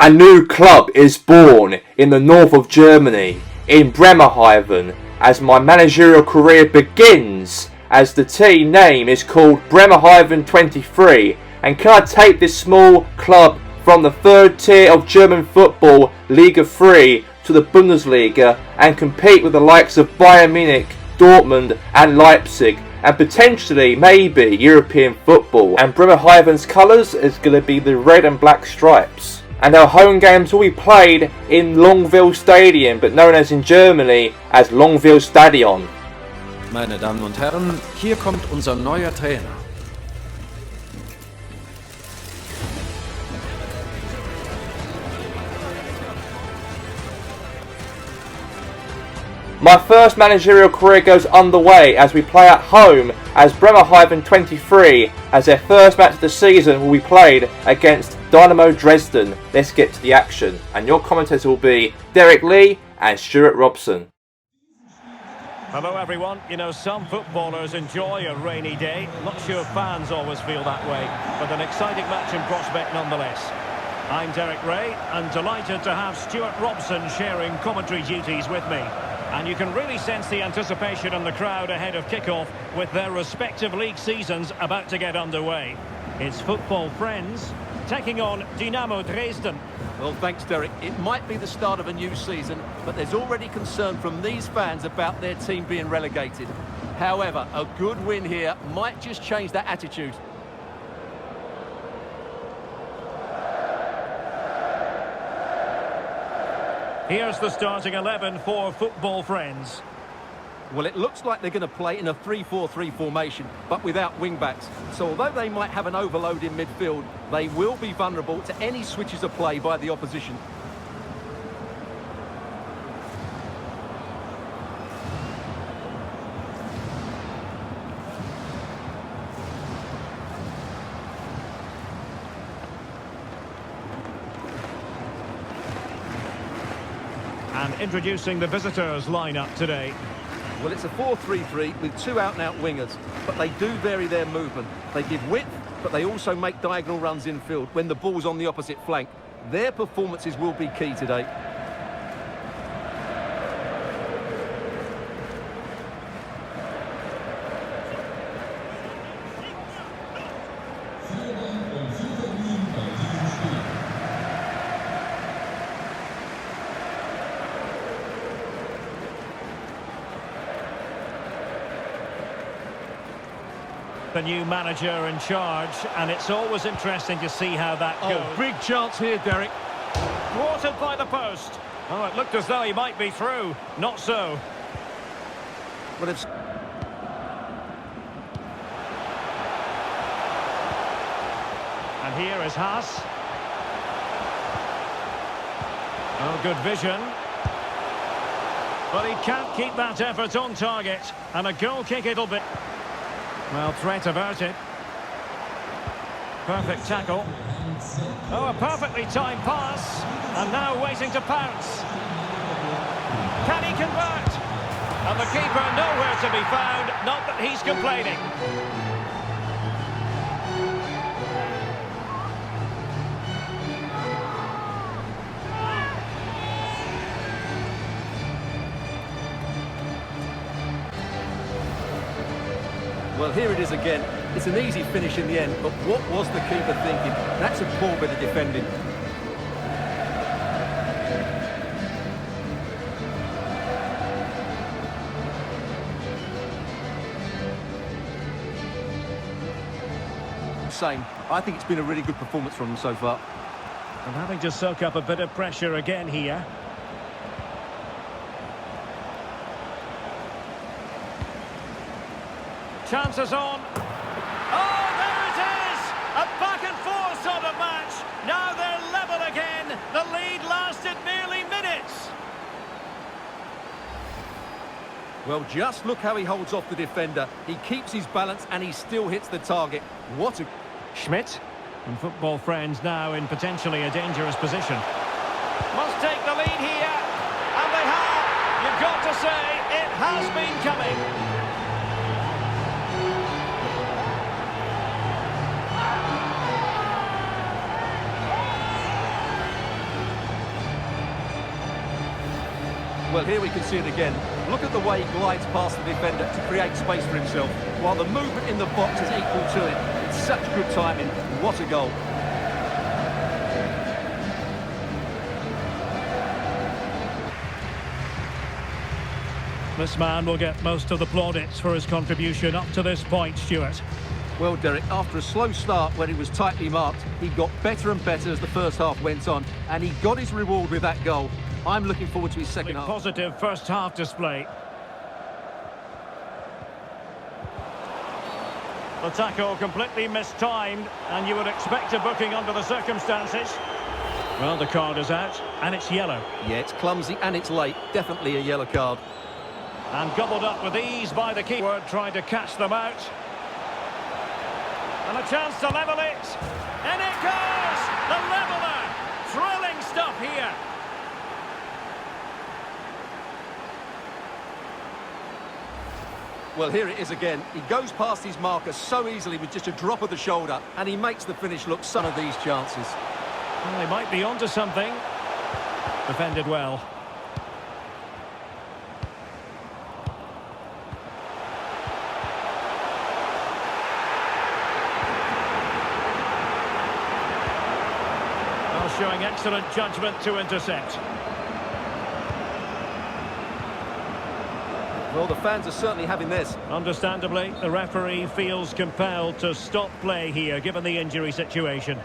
A new club is born in the north of Germany, in Bremerhaven, as my managerial career begins, as the team name is called Bremerhaven 23. And can I take this small club from the third tier of German football, Liga 3, to the Bundesliga and compete with the likes of Bayern Munich, Dortmund and Leipzig, and potentially maybe European football. And Bremerhaven's colours is going to be the red and black stripes. And our home games will be played in Longville Stadium, but known as in Germany as Longville Stadion. Meine Damen und Herren, hier kommt unser neuer Trainer. My first managerial career goes underway as we play at home as Bremerhaven 23, as their first match of the season will be played against Dynamo Dresden. Let's get to the action, and your commentators will be Derek Lee and Stuart Robson. Hello everyone. You know, some footballers enjoy a rainy day. Not sure fans always feel that way, but an exciting match in prospect nonetheless. I'm Derek Ray and delighted to have Stuart Robson sharing commentary duties with me. And you can really sense the anticipation in the crowd ahead of kickoff with their respective league seasons about to get underway. It's football friends taking on Dynamo Dresden. Well, thanks, Derek. It might be the start of a new season, but there's already concern from these fans about their team being relegated. However, a good win here might just change that attitude. Here's the starting 11 for football friends. Well, it looks like they're going to play in a 3-4-3 formation, but without wing-backs. So although they might have an overload in midfield, they will be vulnerable to any switches of play by the opposition. And introducing the visitors lineup today. Well, it's a 4-3-3 with two out-and-out wingers, but they do vary their movement. They give width, but they also make diagonal runs infield when the ball's on the opposite flank. Their performances will be key today. The new manager in charge, and it's always interesting to see how that goes. Oh, big chance here, Derek. Thwarted by the post. Oh, it looked as though he might be through. Not so. Well, it's... And here is Haas. Oh, good vision. But he can't keep that effort on target. And a goal kick it'll be. Well, threat averted. Perfect tackle. Oh, a perfectly timed pass. And now waiting to pounce. Can he convert? And the keeper nowhere to be found. Not that he's complaining. Well, here it is again. It's an easy finish in the end, but what was the keeper thinking? That's a poor bit of defending. Same. I think it's been a really good performance from them so far. And having to soak up a bit of pressure again here. Chances on. Oh, there it is! A back and forth sort of match. Now they're level again. The lead lasted merely minutes. Well, just look how he holds off the defender. He keeps his balance and he still hits the target. What a... Schmidt and football friends now in potentially a dangerous position. Must take the lead here. And they have. You've got to say, it has been coming. Well, here we can see it again. Look at the way he glides past the defender to create space for himself, while the movement in the box is equal to it. It's such good timing. What a goal. This man will get most of the plaudits for his contribution up to this point, Stuart. Well, Derek, after a slow start where he was tightly marked, he got better and better as the first half went on, and he got his reward with that goal. I'm looking forward to his second half. Positive first half display. The tackle completely mistimed, and you would expect a booking under the circumstances. Well, the card is out, and it's yellow. Yeah, it's clumsy and it's late. Definitely a yellow card. And gobbled up with ease by the keeper, trying to catch them out. And a chance to level it. And it goes! The leveller! Thrilling stuff here. Well, here it is again. He goes past his marker so easily with just a drop of the shoulder, and he makes the finish look some of these chances. Well, they might be onto something. Defended well. Well, showing excellent judgment to intercept. Well, the fans are certainly having this. Understandably, the referee feels compelled to stop play here, given the injury situation.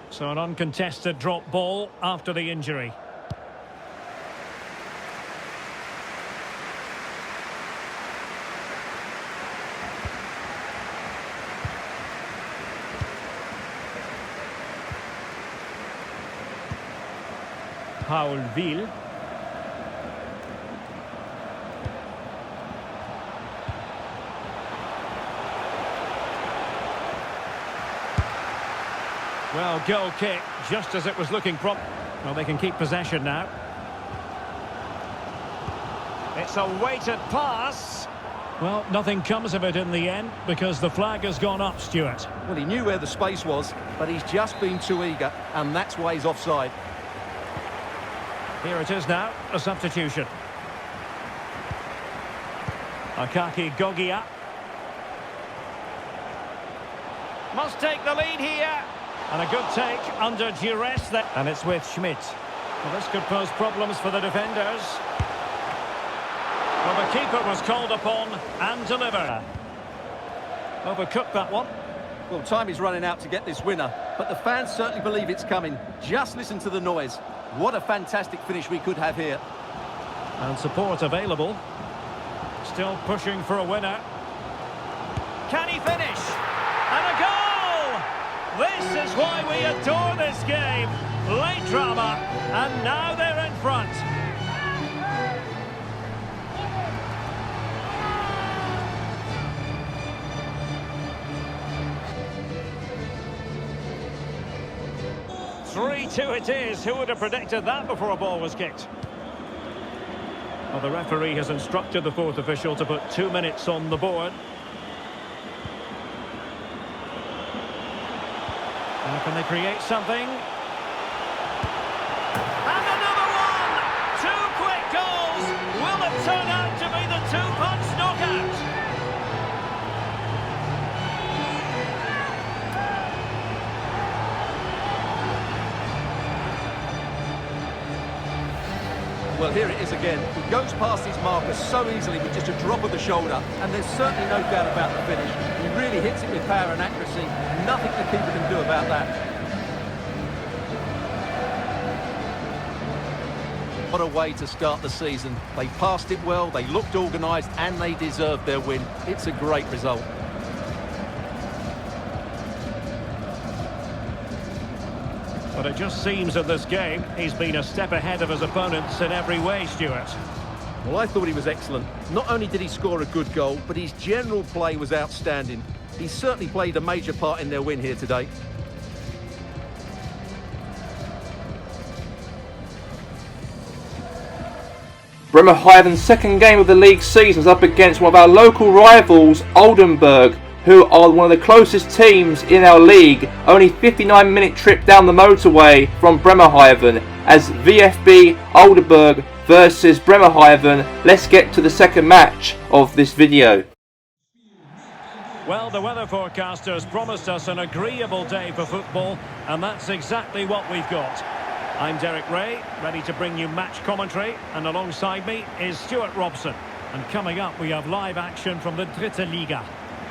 So an uncontested drop ball after the injury. Paul Ville. Well, goal kick, just as it was looking prompt. Well, they can keep possession now. It's a weighted pass. Well, nothing comes of it in the end, because the flag has gone up, Stuart. Well, he knew where the space was, but he's just been too eager, and that's why he's offside. Here it is now, a substitution. Akaki Gogia. Must take the lead here. And a good take under duress there. And it's with Schmidt. Well, this could pose problems for the defenders. Well, the keeper was called upon and delivered. Overcooked that one. Well, time is running out to get this winner, but the fans certainly believe it's coming. Just listen to the noise. What a fantastic finish we could have here. And support available. Still pushing for a winner. Can he finish? And a goal! This is why we adore this game. Late drama, and now they're in front. Two it is. Who would have predicted that before a ball was kicked? Well, the referee has instructed the fourth official to put 2 minutes on the board. Now can they create something? And another one! 2 quick goals! Will it turn out to be the 2-punch knockout? Well, here it is again. He goes past his marker so easily with just a drop of the shoulder, and there's certainly no doubt about the finish. He really hits it with power and accuracy. Nothing the keeper can do about that. What a way to start the season. They passed it well, they looked organised, and they deserved their win. It's a great result. But it just seems in this game he's been a step ahead of his opponents in every way, Stuart. Well, I thought he was excellent. Not only did he score a good goal, but his general play was outstanding. He certainly played a major part in their win here today. Bremerhaven's second game of the league season is up against one of our local rivals, Oldenburg, who are one of the closest teams in our league, only 59-minute trip down the motorway from Bremerhaven, as VfB Oldenburg versus Bremerhaven. Let's get to the second match of this video. Well, the weather forecasters promised us an agreeable day for football, and that's exactly what we've got. I'm Derek Ray, ready to bring you match commentary, and alongside me is Stuart Robson. And coming up, we have live action from the Dritte Liga.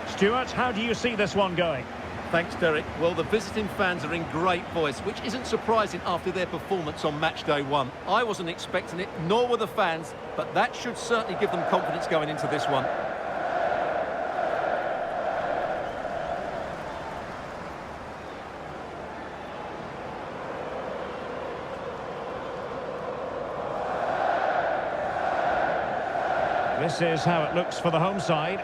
Stuart, how do you see this one going? Thanks, Derek. Well, the visiting fans are in great voice, which isn't surprising after their performance on match day one. I wasn't expecting it, nor were the fans, but that should certainly give them confidence going into this one. This is how it looks for the home side.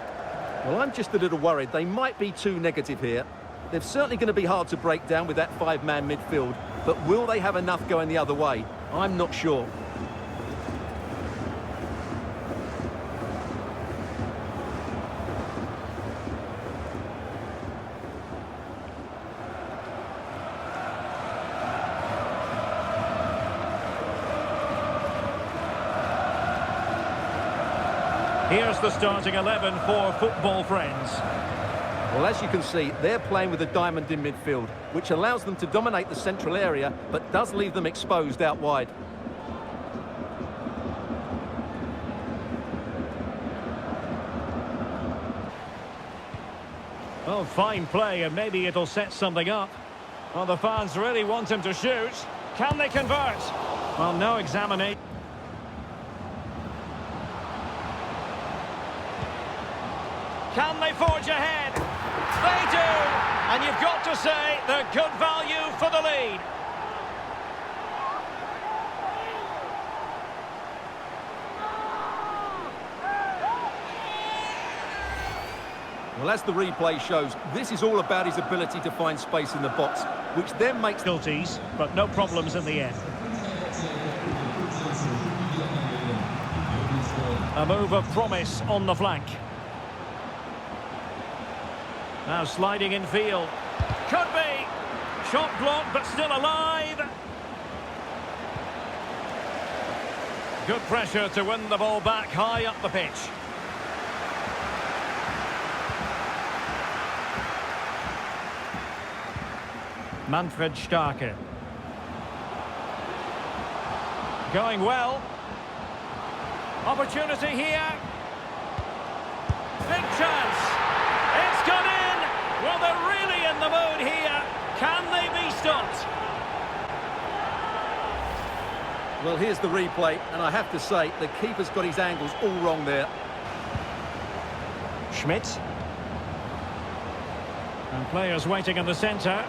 Well, I'm just a little worried. They might be too negative here. They're certainly going to be hard to break down with that five-man midfield, but will they have enough going the other way? I'm not sure. Here's the starting 11 for Football Friends. Well, as you can see, they're playing with a diamond in midfield, which allows them to dominate the central area, but does leave them exposed out wide. Oh, fine play, and maybe it'll set something up. Well, the fans really want him to shoot. Can they convert? Well, no examination. Can they forge ahead? They do! And you've got to say they're good value for the lead. Well, as the replay shows, this is all about his ability to find space in the box, which then makes... Difficulties, but no problems in the end. A move of promise on the flank. Now sliding in field. Could be. Shot blocked, but still alive. Good pressure to win the ball back high up the pitch. Manfred Starke. Going well. Opportunity here. Big chance. It's gone in. Well, they're really in the mood here. Can they be stopped? Well, here's the replay, and I have to say, the keeper's got his angles all wrong there. Schmidt. And players waiting in the centre.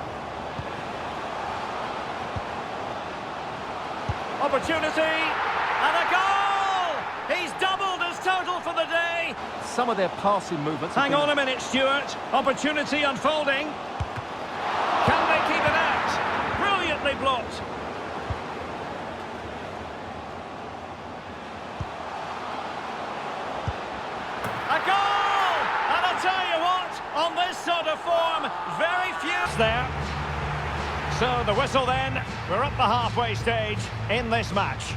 Opportunity. And a goal! He's doubled his total for the day. Some of their passing movements... Hang on a minute, Stuart. Opportunity unfolding. Can they keep it out? Brilliantly blocked. A goal! And I'll tell you what, on this sort of form, very few... there. So the whistle then. We're up the halfway stage in this match.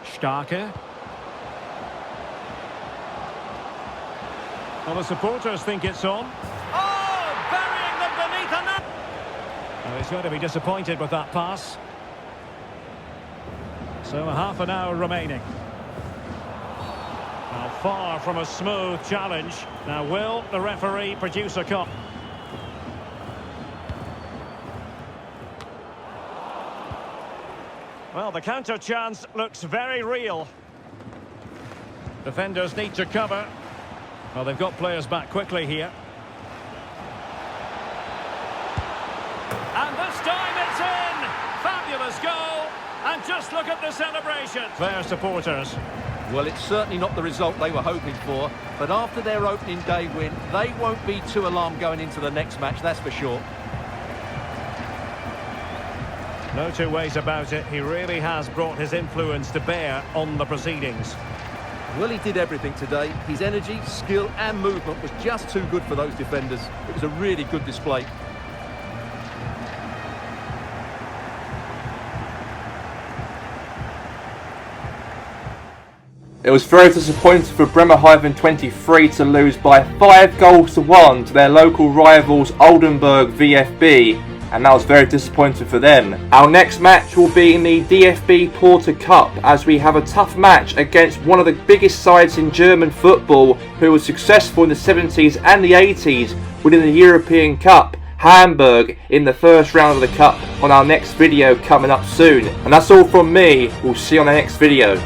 Starke. Well, the supporters think it's on. Oh, burying them beneath a net. Well, he's going to be disappointed with that pass. So half an hour remaining. Now far from a smooth challenge. Now will the referee produce a call? Well, the counter chance looks very real. Defenders need to cover. Well, they've got players back quickly here. And this time it's in! Fabulous goal! And just look at the celebration. Their supporters. Well, it's certainly not the result they were hoping for, but after their opening day win, they won't be too alarmed going into the next match, that's for sure. No two ways about it. He really has brought his influence to bear on the proceedings. Well, he did everything today. His energy, skill and movement was just too good for those defenders. It was a really good display. It was very disappointing for Bremerhaven 23 to lose by 5-1 to their local rivals Oldenburg VfB, and that was very disappointing for them. Our next match will be in the DFB Porter Cup, as we have a tough match against one of the biggest sides in German football, who was successful in the 70s and the 80s winning the European Cup, Hamburg, in the first round of the cup, on our next video coming up soon. And that's all from me. We'll see you on the next video.